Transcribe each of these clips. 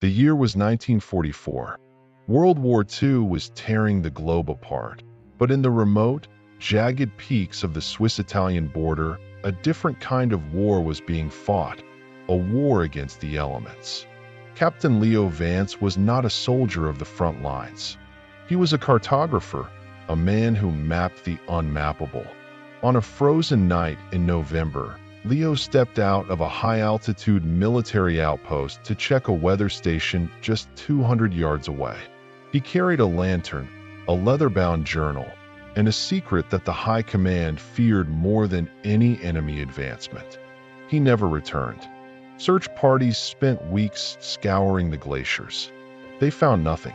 The year was 1944. World War II was tearing the globe apart, but in the remote, jagged peaks of the Swiss-Italian border, a different kind of war was being fought, a war against the elements. Captain Leo Vance was not a soldier of the front lines. He was a cartographer, a man who mapped the unmappable. On a frozen night in November, Leo stepped out of a high-altitude military outpost to check a weather station just 200 yards away. He carried a lantern, a leather-bound journal, and a secret that the high command feared more than any enemy advancement. He never returned. Search parties spent weeks scouring the glaciers. They found nothing.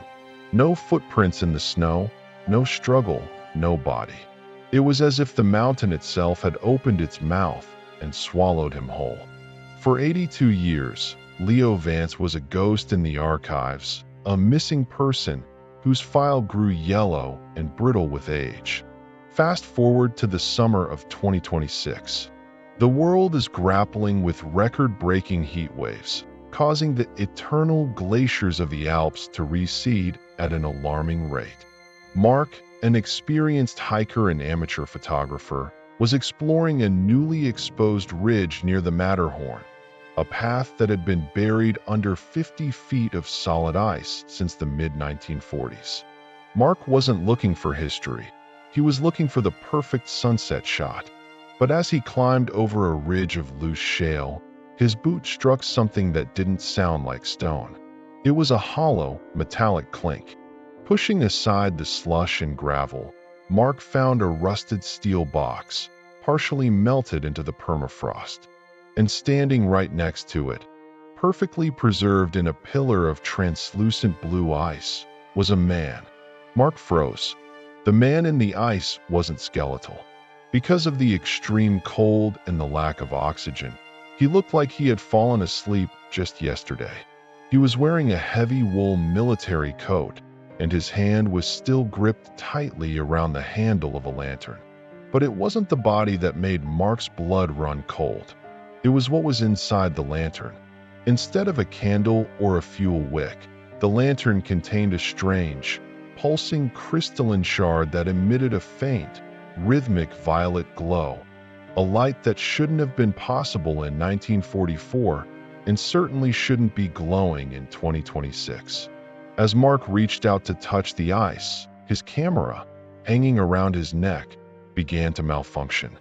No footprints in the snow, no struggle, no body. It was as if the mountain itself had opened its mouth and swallowed him whole. For 82 years, Leo Vance was a ghost in the archives, a missing person whose file grew yellow and brittle with age. Fast forward to the summer of 2026. The world is grappling with record-breaking heat waves, causing the eternal glaciers of the Alps to recede at an alarming rate. Mark, an experienced hiker and amateur photographer, was exploring a newly exposed ridge near the Matterhorn, a path that had been buried under 50 feet of solid ice since the mid-1940s. Mark wasn't looking for history. He was looking for the perfect sunset shot. But as he climbed over a ridge of loose shale, his boot struck something that didn't sound like stone. It was a hollow, metallic clink. Pushing aside the slush and gravel, Mark found a rusted steel box, partially melted into the permafrost. And standing right next to it, perfectly preserved in a pillar of translucent blue ice, was a man. Mark froze. The man in the ice wasn't skeletal. Because of the extreme cold and the lack of oxygen, he looked like he had fallen asleep just yesterday. He was wearing a heavy wool military coat, and his hand was still gripped tightly around the handle of a lantern. But it wasn't the body that made Mark's blood run cold. It was what was inside the lantern. Instead of a candle or a fuel wick, the lantern contained a strange, pulsing crystalline shard that emitted a faint, rhythmic violet glow, a light that shouldn't have been possible in 1944 and certainly shouldn't be glowing in 2026. As Mark reached out to touch the ice, his camera, hanging around his neck, began to malfunction.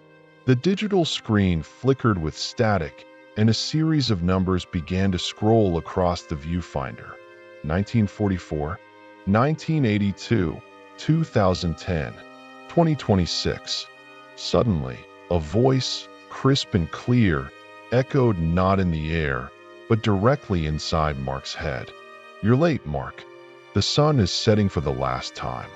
The digital screen flickered with static, and a series of numbers began to scroll across the viewfinder. 1944, 1982, 2010, 2026. Suddenly, a voice, crisp and clear, echoed not in the air, but directly inside Mark's head. "You're late, Mark. The sun is setting for the last time."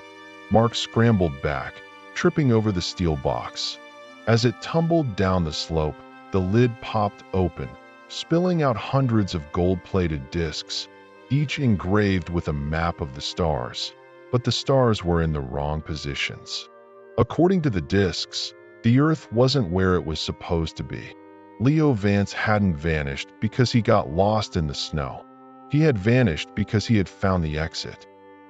Mark scrambled back, tripping over the steel box. As it tumbled down the slope, the lid popped open, spilling out hundreds of gold-plated discs, each engraved with a map of the stars. But the stars were in the wrong positions. According to the discs, the Earth wasn't where it was supposed to be. Leo Vance hadn't vanished because he got lost in the snow. He had vanished because he had found the exit.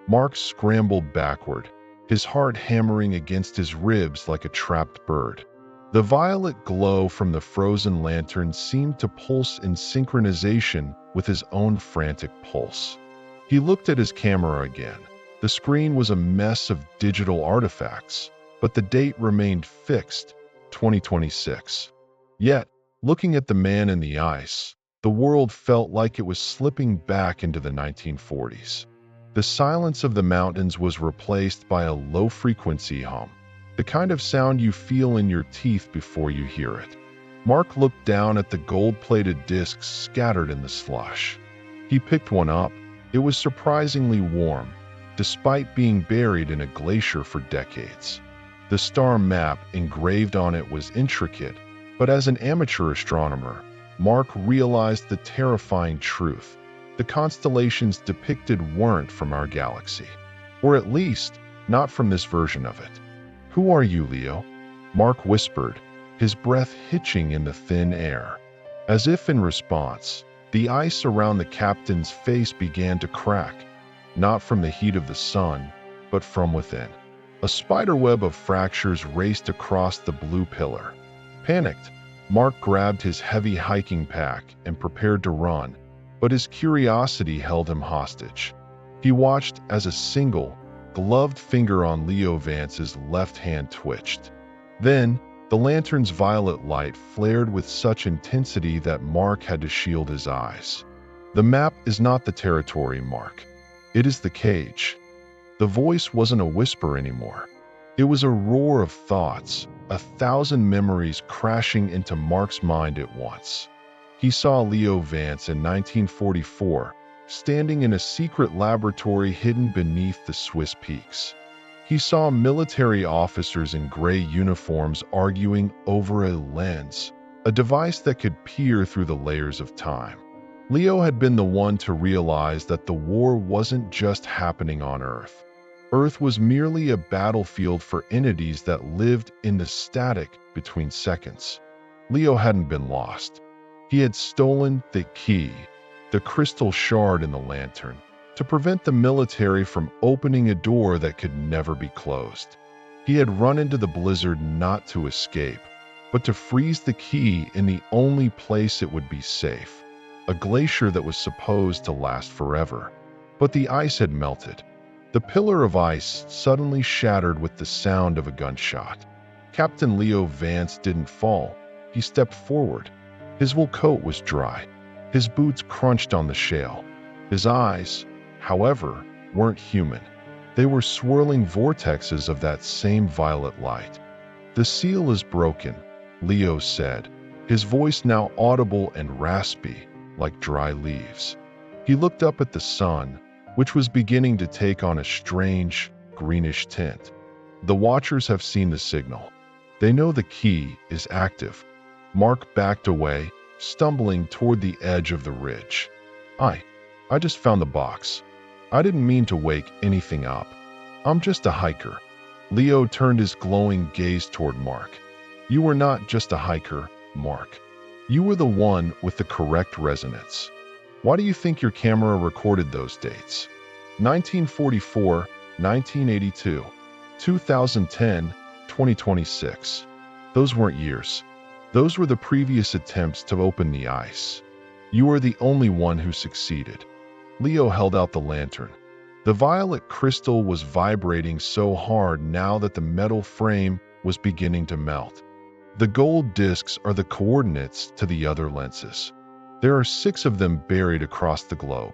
Mark scrambled backward, his heart hammering against his ribs like a trapped bird. The violet glow from the frozen lantern seemed to pulse in synchronization with his own frantic pulse. He looked at his camera again. The screen was a mess of digital artifacts, but the date remained fixed, 2026. Yet, looking at the man in the ice, the world felt like it was slipping back into the 1940s. The silence of the mountains was replaced by a low-frequency hum, the kind of sound you feel in your teeth before you hear it. Mark looked down at the gold-plated discs scattered in the slush. He picked one up. It was surprisingly warm, despite being buried in a glacier for decades. The star map engraved on it was intricate, but as an amateur astronomer, Mark realized the terrifying truth. The constellations depicted weren't from our galaxy, or at least, not from this version of it. "Who are you, Leo?" Mark whispered, his breath hitching in the thin air. As if in response, The ice around the captain's face began to crack, not from the heat of the sun, but from within. A spiderweb of fractures raced across the blue pillar. Panicked, Mark grabbed his heavy hiking pack and prepared to run, but his curiosity held him hostage. He watched as a single, gloved finger on Leo Vance's left hand twitched. Then, the lantern's violet light flared with such intensity that Mark had to shield his eyes. "The map is not the territory, Mark. It is the cage." The voice wasn't a whisper anymore. It was a roar of thoughts, 1,000 memories crashing into Mark's mind at once. He saw Leo Vance in 1944, standing in a secret laboratory hidden beneath the Swiss peaks. He saw military officers in gray uniforms arguing over a lens, a device that could peer through the layers of time. Leo had been the one to realize that the war wasn't just happening on Earth. Earth was merely a battlefield for entities that lived in the static between seconds. Leo hadn't been lost. He had stolen the key, the crystal shard in the lantern, to prevent the military from opening a door that could never be closed. He had run into the blizzard not to escape, but to freeze the key in the only place it would be safe, a glacier that was supposed to last forever. But the ice had melted. The pillar of ice suddenly shattered with the sound of a gunshot. Captain Leo Vance didn't fall. He stepped forward. His wool coat was dry. His boots crunched on the shale. His eyes, however, weren't human. They were swirling vortexes of that same violet light. "The seal is broken," Leo said, his voice now audible and raspy, like dry leaves. He looked up at the sun, which was beginning to take on a strange, greenish tint. "The Watchers have seen the signal. They know the key is active." Mark backed away, stumbling toward the edge of the ridge. I just found the box. I didn't mean to wake anything up. I'm just a hiker." Leo turned his glowing gaze toward Mark. "You were not just a hiker, Mark. You were the one with the correct resonance. Why do you think your camera recorded those dates? 1944, 1982, 2010, 2026. Those weren't years. Those were the previous attempts to open the ice. You are the only one who succeeded." Leo held out the lantern. The violet crystal was vibrating so hard now that the metal frame was beginning to melt. "The gold discs are the coordinates to the other lenses. There are 6 of them buried across the globe.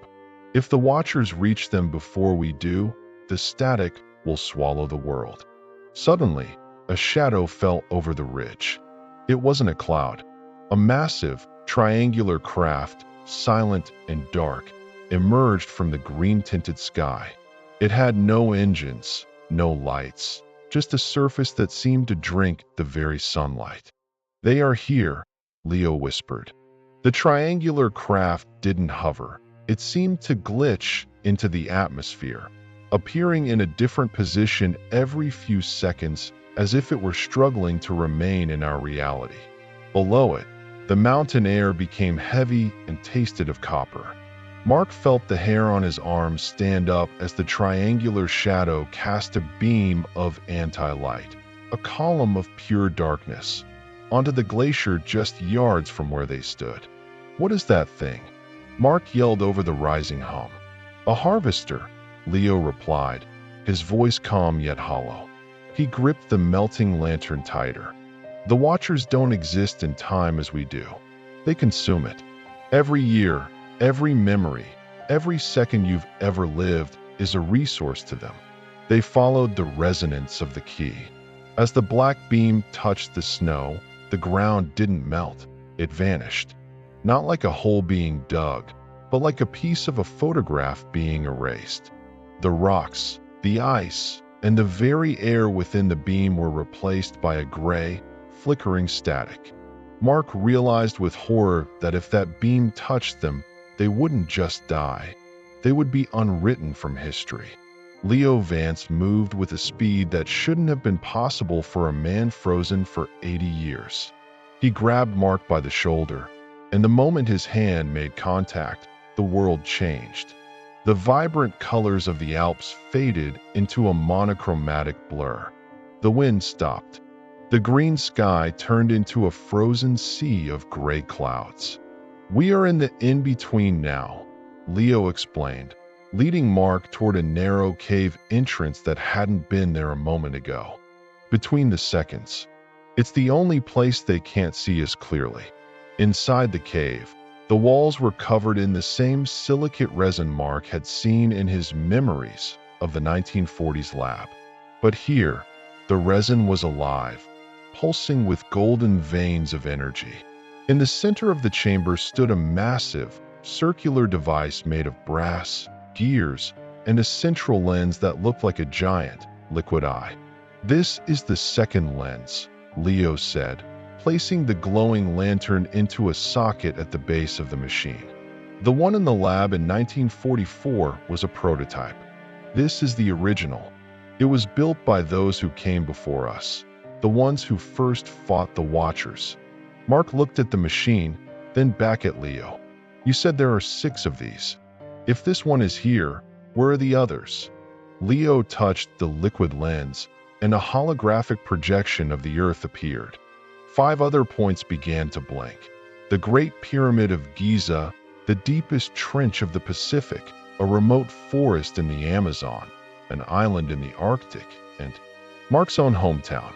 If the Watchers reach them before we do, the static will swallow the world." Suddenly, a shadow fell over the ridge. It wasn't a cloud. A massive, triangular craft, silent and dark, emerged from the green-tinted sky. It had no engines, no lights, just a surface that seemed to drink the very sunlight. "They are here," Leo whispered. The triangular craft didn't hover. It seemed to glitch into the atmosphere, appearing in a different position every few seconds, as if it were struggling to remain in our reality. Below it, the mountain air became heavy and tasted of copper. Mark felt the hair on his arms stand up as the triangular shadow cast a beam of anti-light, a column of pure darkness, onto the glacier just yards from where they stood. "What is that thing?" Mark yelled over the rising hum. "A harvester," Leo replied, his voice calm yet hollow. He gripped the melting lantern tighter. "The Watchers don't exist in time as we do. They consume it. Every year, every memory, every second you've ever lived is a resource to them." They followed the resonance of the key. As the black beam touched the snow, the ground didn't melt. It vanished. Not like a hole being dug, but like a piece of a photograph being erased. The rocks, the ice, and the very air within the beam were replaced by a gray, flickering static. Mark realized with horror that if that beam touched them, they wouldn't just die. They would be unwritten from history. Leo Vance moved with a speed that shouldn't have been possible for a man frozen for 80 years. He grabbed Mark by the shoulder. And the moment his hand made contact, the world changed. The vibrant colors of the Alps faded into a monochromatic blur. The wind stopped. The green sky turned into a frozen sea of gray clouds. "We are in the in-between now," Leo explained, leading Mark toward a narrow cave entrance that hadn't been there a moment ago. "Between the seconds. It's the only place they can't see us clearly." Inside the cave, the walls were covered in the same silicate resin Mark had seen in his memories of the 1940s lab. But here, the resin was alive, pulsing with golden veins of energy. In the center of the chamber stood a massive, circular device made of brass, gears, and a central lens that looked like a giant, liquid eye. "This is the second lens," Leo said, placing the glowing lantern into a socket at the base of the machine. "The one in the lab in 1944 was a prototype. This is the original. It was built by those who came before us, the ones who first fought the Watchers." Mark looked at the machine, then back at Leo. "You said there are 6 of these. If this one is here, where are the others?" Leo touched the liquid lens, and a holographic projection of the Earth appeared. 5 other points began to blink. The Great Pyramid of Giza, the deepest trench of the Pacific, a remote forest in the Amazon, an island in the Arctic, and Mark's own hometown.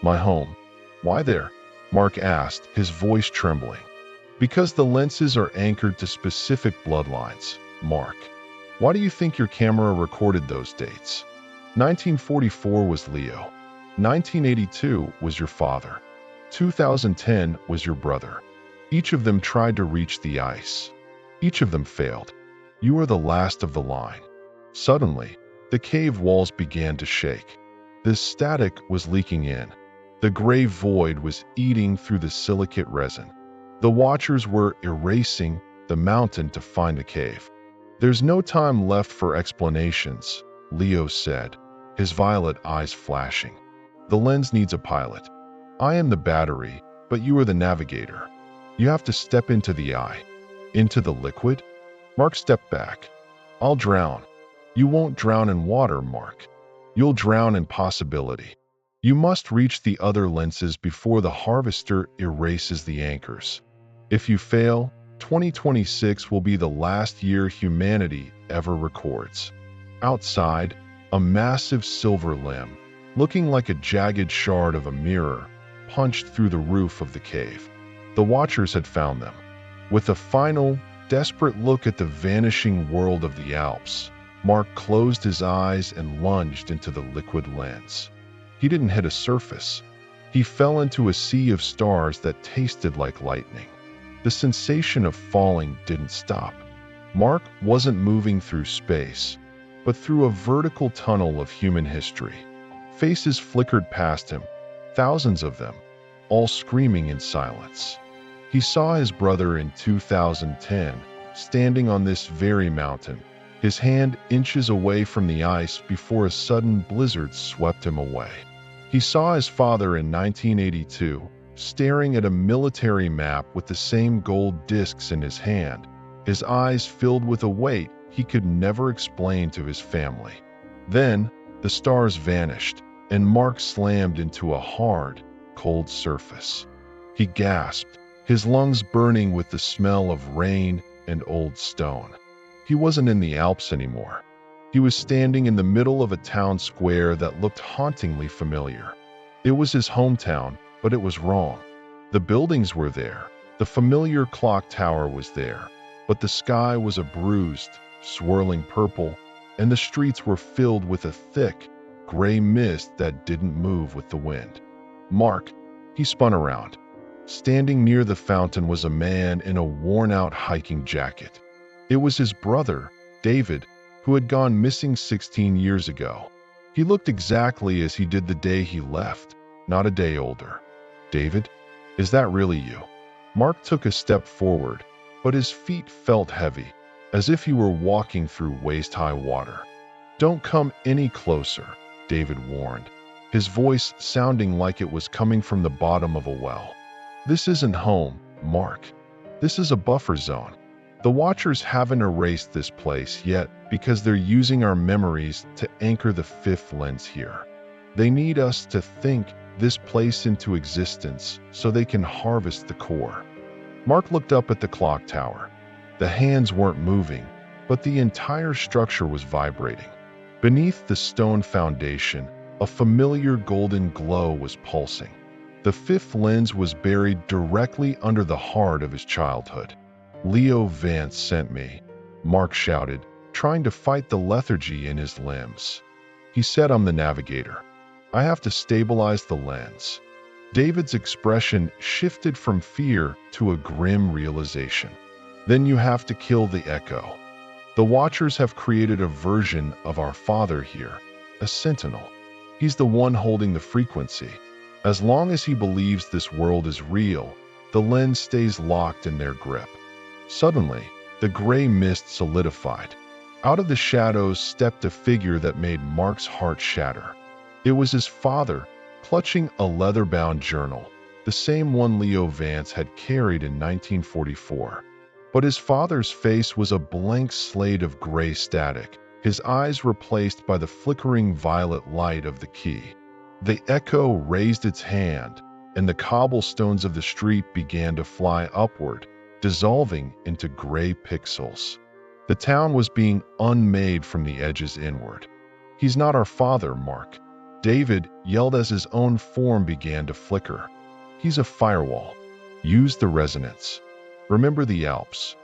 "My home. Why there?" Mark asked, his voice trembling. "Because the lenses are anchored to specific bloodlines, Mark. Why do you think your camera recorded those dates? 1944 was Leo. 1982 was your father. 2010 was your brother. Each of them tried to reach the ice. Each of them failed. You are the last of the line." Suddenly, the cave walls began to shake. The static was leaking in. The gray void was eating through the silicate resin. The Watchers were erasing the mountain to find the cave. "There's no time left for explanations," Leo said, his violet eyes flashing. "The lens needs a pilot. I am the battery, but you are the navigator. You have to step into the eye." "Into the liquid?" Mark stepped back. "I'll drown." "You won't drown in water, Mark. You'll drown in possibility. You must reach the other lenses before the harvester erases the anchors. If you fail, 2026 will be the last year humanity ever records." Outside, a massive silver limb, looking like a jagged shard of a mirror, punched through the roof of the cave. The Watchers had found them. With a final, desperate look at the vanishing world of the Alps, Mark closed his eyes and lunged into the liquid lens. He didn't hit a surface. He fell into a sea of stars that tasted like lightning. The sensation of falling didn't stop. Mark wasn't moving through space, but through a vertical tunnel of human history. Faces flickered past him, thousands of them, all screaming in silence. He saw his brother in 2010, standing on this very mountain, his hand inches away from the ice before a sudden blizzard swept him away. He saw his father in 1982, staring at a military map with the same gold discs in his hand, his eyes filled with a weight he could never explain to his family. Then, the stars vanished, and Mark slammed into a hard, cold surface. He gasped, his lungs burning with the smell of rain and old stone. He wasn't in the Alps anymore. He was standing in the middle of a town square that looked hauntingly familiar. It was his hometown, but it was wrong. The buildings were there, the familiar clock tower was there, but the sky was a bruised, swirling purple, and the streets were filled with a thick, gray mist that didn't move with the wind. "Mark," he spun around. Standing near the fountain was a man in a worn-out hiking jacket. It was his brother, David, who had gone missing 16 years ago. He looked exactly as he did the day he left, not a day older. "David, is that really you?" Mark took a step forward, but his feet felt heavy, as if he were walking through waist-high water. "Don't come any closer," David warned, his voice sounding like it was coming from the bottom of a well. "This isn't home, Mark. This is a buffer zone. The Watchers haven't erased this place yet because they're using our memories to anchor the fifth lens here. They need us to think this place into existence so they can harvest the core. Mark looked up at the clock tower. The hands weren't moving, but the entire structure was vibrating. Beneath the stone foundation, a familiar golden glow was pulsing. The fifth lens was buried directly under the heart of his childhood. "Leo Vance sent me," Mark shouted, trying to fight the lethargy in his limbs. "He said I'm the navigator. I have to stabilize the lens." David's expression shifted from fear to a grim realization. "Then you have to kill the echo. The Watchers have created a version of our father here, a sentinel. He's the one holding the frequency. As long as he believes this world is real, the lens stays locked in their grip." Suddenly, the gray mist solidified. Out of the shadows stepped a figure that made Mark's heart shatter. It was his father, clutching a leather-bound journal, the same one Leo Vance had carried in 1944. But his father's face was a blank slate of gray static, his eyes replaced by the flickering violet light of the key. The echo raised its hand, and the cobblestones of the street began to fly upward, dissolving into gray pixels. The town was being unmade from the edges inward. "He's not our father, Mark," David yelled as his own form began to flicker. "He's a firewall. Use the resonance. Remember the Alps."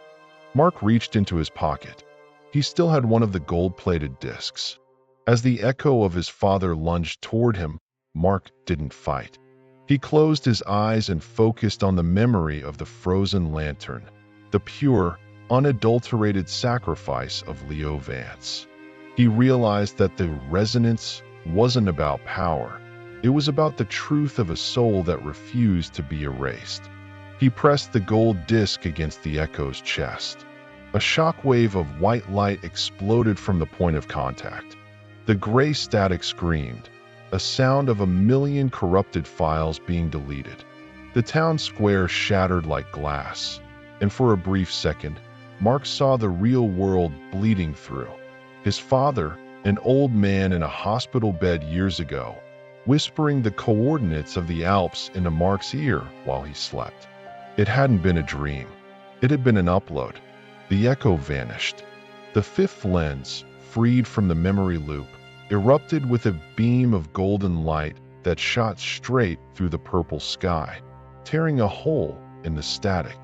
Mark reached into his pocket. He still had one of the gold-plated discs. As the echo of his father lunged toward him, Mark didn't fight. He closed his eyes and focused on the memory of the frozen lantern, the pure, unadulterated sacrifice of Leo Vance. He realized that the resonance wasn't about power. It was about the truth of a soul that refused to be erased. He pressed the gold disc against the echo's chest. A shockwave of white light exploded from the point of contact. The gray static screamed, a sound of 1,000,000 corrupted files being deleted. The town square shattered like glass, and for a brief second, Mark saw the real world bleeding through. His father, an old man in a hospital bed years ago, whispering the coordinates of the Alps into Mark's ear while he slept. It hadn't been a dream. It had been an upload. The echo vanished. The fifth lens, freed from the memory loop, erupted with a beam of golden light that shot straight through the purple sky, tearing a hole in the static.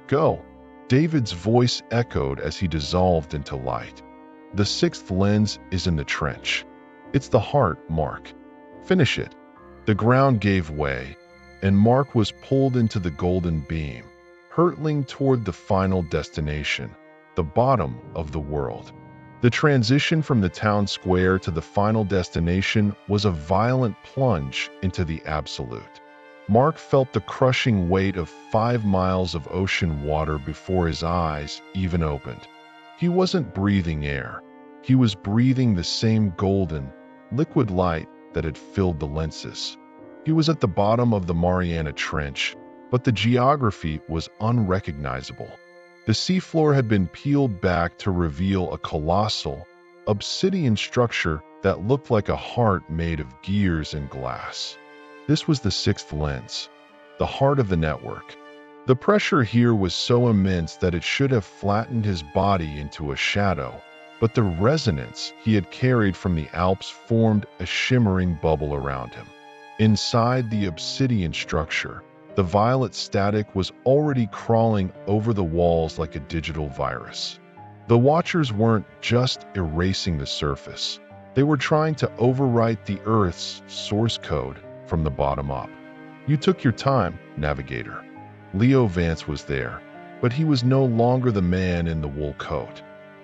"Go!" David's voice echoed as he dissolved into light. "The sixth lens is in the trench. It's the heart, Mark. Finish it." The ground gave way, and Mark was pulled into the golden beam, hurtling toward the final destination, the bottom of the world. The transition from the town square to the final destination was a violent plunge into the absolute. Mark felt the crushing weight of 5 miles of ocean water before his eyes even opened. He wasn't breathing air. He was breathing the same golden, liquid light that had filled the lenses. He was at the bottom of the Mariana Trench, but the geography was unrecognizable. The seafloor had been peeled back to reveal a colossal, obsidian structure that looked like a heart made of gears and glass. This was the sixth lens, the heart of the network. The pressure here was so immense that it should have flattened his body into a shadow, but the resonance he had carried from the Alps formed a shimmering bubble around him. Inside the obsidian structure, the violet static was already crawling over the walls like a digital virus. The Watchers weren't just erasing the surface. They were trying to overwrite the Earth's source code from the bottom up. "You took your time, Navigator." Leo Vance was there, but he was no longer the man in the wool coat.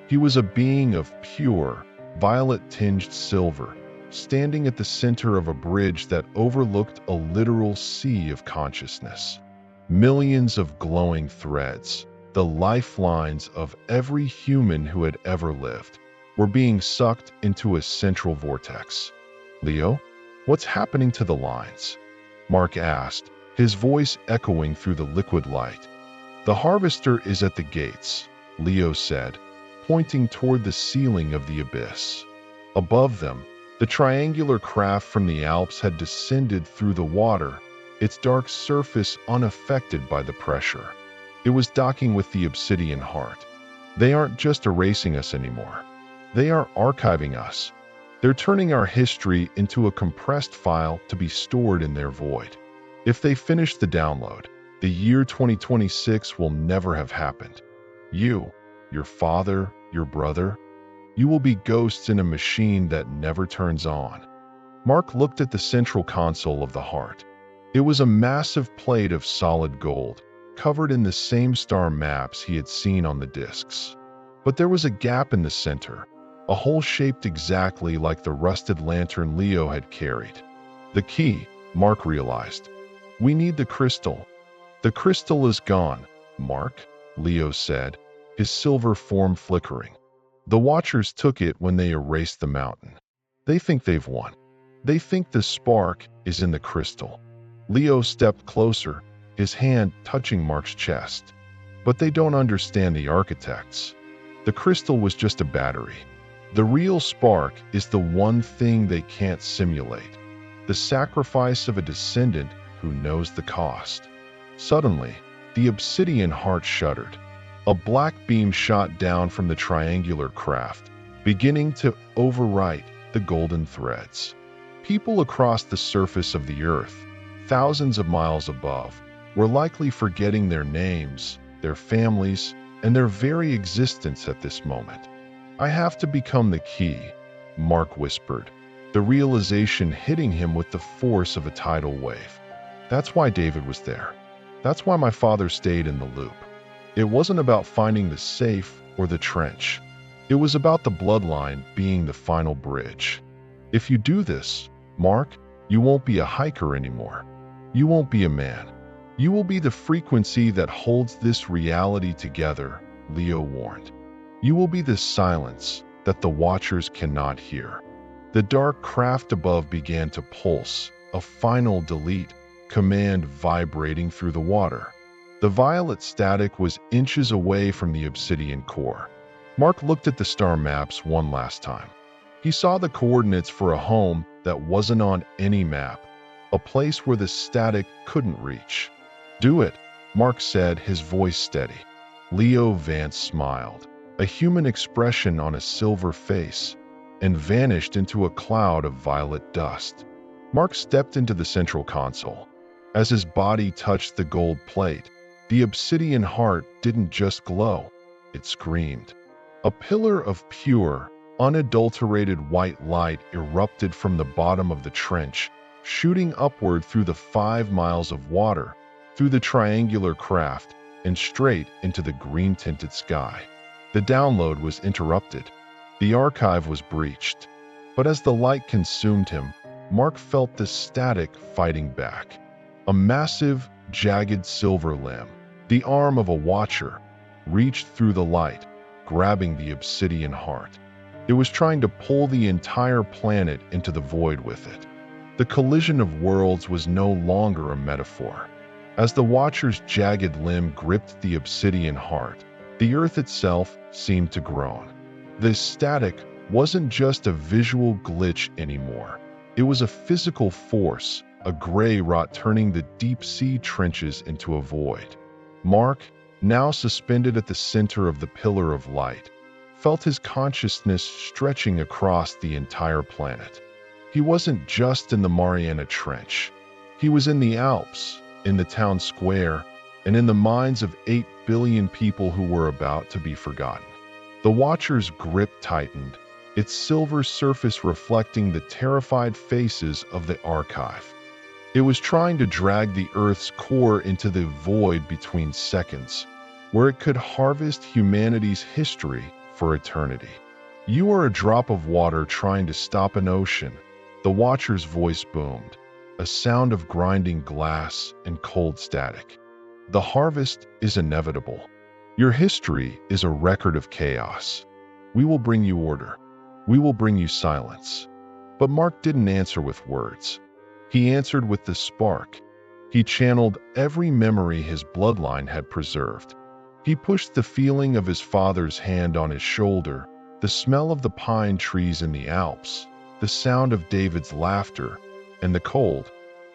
He was a being of pure, violet-tinged silver, standing at the center of a bridge that overlooked a literal sea of consciousness. Millions of glowing threads, the lifelines of every human who had ever lived, were being sucked into a central vortex. "Leo, what's happening to the lines?" Mark asked, his voice echoing through the liquid light. The harvester is at the gates, Leo said, pointing toward the ceiling of the abyss. Above them, the triangular craft from the Alps had descended through the water, its dark surface unaffected by the pressure. It was docking with the obsidian heart. They aren't just erasing us anymore. They are archiving us. They're turning our history into a compressed file to be stored in their void. If they finish the download, the year 2026 will never have happened. You, your father, your brother, you will be ghosts in a machine that never turns on. Mark looked at the central console of the heart. It was a massive plate of solid gold, covered in the same star maps he had seen on the discs. But there was a gap in the center, a hole shaped exactly like the rusted lantern Leo had carried. The key, Mark realized. We need the crystal. The crystal is gone, Mark, Leo said, his silver form flickering. The Watchers took it when they erased the mountain. They think they've won. They think the spark is in the crystal. Leo stepped closer, his hand touching Mark's chest. But they don't understand the architects. The crystal was just a battery. The real spark is the one thing they can't simulate. The sacrifice of a descendant who knows the cost. Suddenly, the obsidian heart shuddered. A black beam shot down from the triangular craft, beginning to overwrite the golden threads. People across the surface of the earth, thousands of miles above, were likely forgetting their names, their families, and their very existence at this moment. I have to become the key, Mark whispered, the realization hitting him with the force of a tidal wave. That's why David was there. That's why my father stayed in the loop. It wasn't about finding the safe or the trench. It was about the bloodline being the final bridge. If you do this, Mark, you won't be a hiker anymore. You won't be a man. You will be the frequency that holds this reality together, Leo warned. You will be the silence that the Watchers cannot hear. The dark craft above began to pulse, a final delete command vibrating through the water. The violet static was inches away from the obsidian core. Mark looked at the star maps one last time. He saw the coordinates for a home that wasn't on any map, a place where the static couldn't reach. Do it, Mark said, his voice steady. Leo Vance smiled, a human expression on a silver face, and vanished into a cloud of violet dust. Mark stepped into the central console. As his body touched the gold plate, the obsidian heart didn't just glow, it screamed. A pillar of pure, unadulterated white light erupted from the bottom of the trench, shooting upward through the 5 miles of water, through the triangular craft, and straight into the green-tinted sky. The download was interrupted. The archive was breached. But as the light consumed him, Mark felt the static fighting back. A massive, jagged silver limb, the arm of a Watcher, reached through the light, grabbing the obsidian heart. It was trying to pull the entire planet into the void with it. The collision of worlds was no longer a metaphor. As the Watcher's jagged limb gripped the obsidian heart, the earth itself seemed to groan. This static wasn't just a visual glitch anymore. It was a physical force, a gray rot turning the deep-sea trenches into a void. Mark, now suspended at the center of the pillar of light, felt his consciousness stretching across the entire planet. He wasn't just in the Mariana Trench. He was in the Alps, in the town square, and in the minds of 8 billion people who were about to be forgotten. The Watcher's grip tightened, its silver surface reflecting the terrified faces of the archive. It was trying to drag the Earth's core into the void between seconds, where it could harvest humanity's history for eternity. You are a drop of water trying to stop an ocean, the Watcher's voice boomed, a sound of grinding glass and cold static. The harvest is inevitable. Your history is a record of chaos. We will bring you order. We will bring you silence. But Mark didn't answer with words. He answered with the spark. He channeled every memory his bloodline had preserved. He pushed the feeling of his father's hand on his shoulder, the smell of the pine trees in the Alps, the sound of David's laughter, and the cold,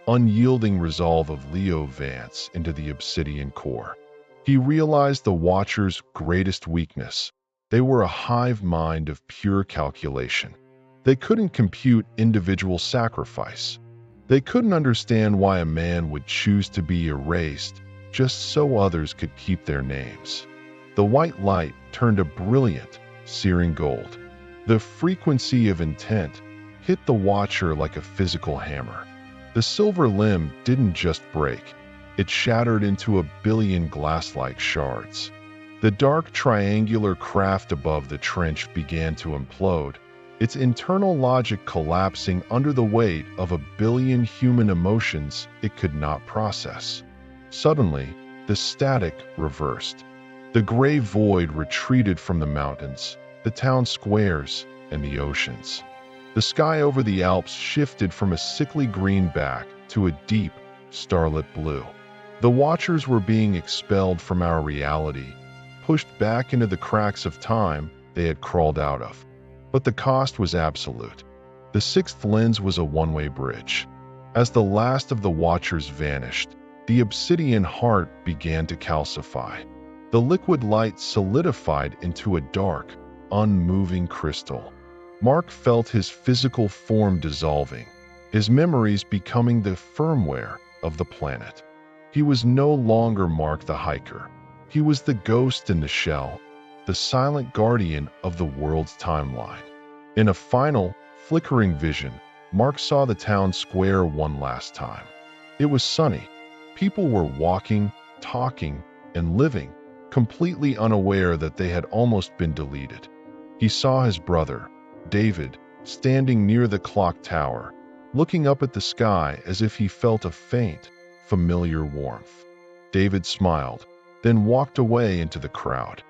unyielding resolve of Leo Vance into the obsidian core. He realized the Watcher's greatest weakness. They were a hive mind of pure calculation. They couldn't compute individual sacrifice. They couldn't understand why a man would choose to be erased just so others could keep their names. The white light turned a brilliant, searing gold. The frequency of intent hit the Watcher like a physical hammer. The silver limb didn't just break, it shattered into a billion glass-like shards. The dark triangular craft above the trench began to implode, its internal logic collapsing under the weight of a billion human emotions it could not process. Suddenly, the static reversed. The gray void retreated from the mountains, the town squares, and the oceans. The sky over the Alps shifted from a sickly green back to a deep, starlit blue. The Watchers were being expelled from our reality, pushed back into the cracks of time they had crawled out of. But the cost was absolute. The sixth lens was a one-way bridge. As the last of the Watchers vanished, the obsidian heart began to calcify. The liquid light solidified into a dark, unmoving crystal. Mark felt his physical form dissolving, his memories becoming the firmware of the planet. He was no longer Mark the hiker. He was the ghost in the shell, the silent guardian of the world's timeline. In a final, flickering vision, Mark saw the town square one last time. It was sunny. People were walking, talking, and living, completely unaware that they had almost been deleted. He saw his brother, David, standing near the clock tower, looking up at the sky as if he felt a faint, familiar warmth. David smiled, then walked away into the crowd.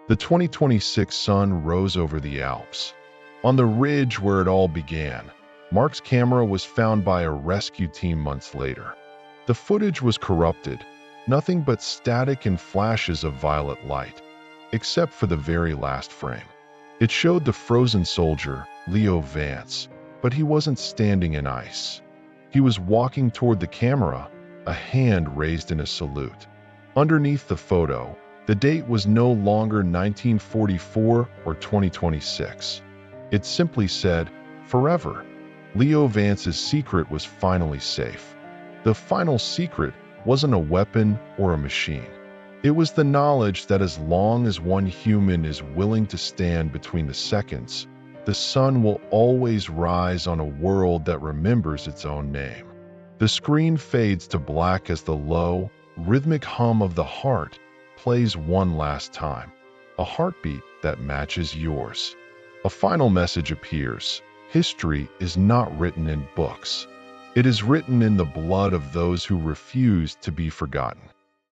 The 2026 sun rose over the Alps. On the ridge where it all began, Mark's camera was found by a rescue team months later. The footage was corrupted, nothing but static and flashes of violet light, except for the very last frame. It showed the frozen soldier, Leo Vance, but he wasn't standing in ice. He was walking toward the camera, a hand raised in a salute. Underneath the photo, the date was no longer 1944 or 2026. It simply said, "Forever." Leo Vance's secret was finally safe. The final secret wasn't a weapon or a machine. It was the knowledge that as long as one human is willing to stand between the seconds, the sun will always rise on a world that remembers its own name. The screen fades to black as the low, rhythmic hum of the heart plays one last time, a heartbeat that matches yours. A final message appears. History is not written in books. It is written in the blood of those who refuse to be forgotten.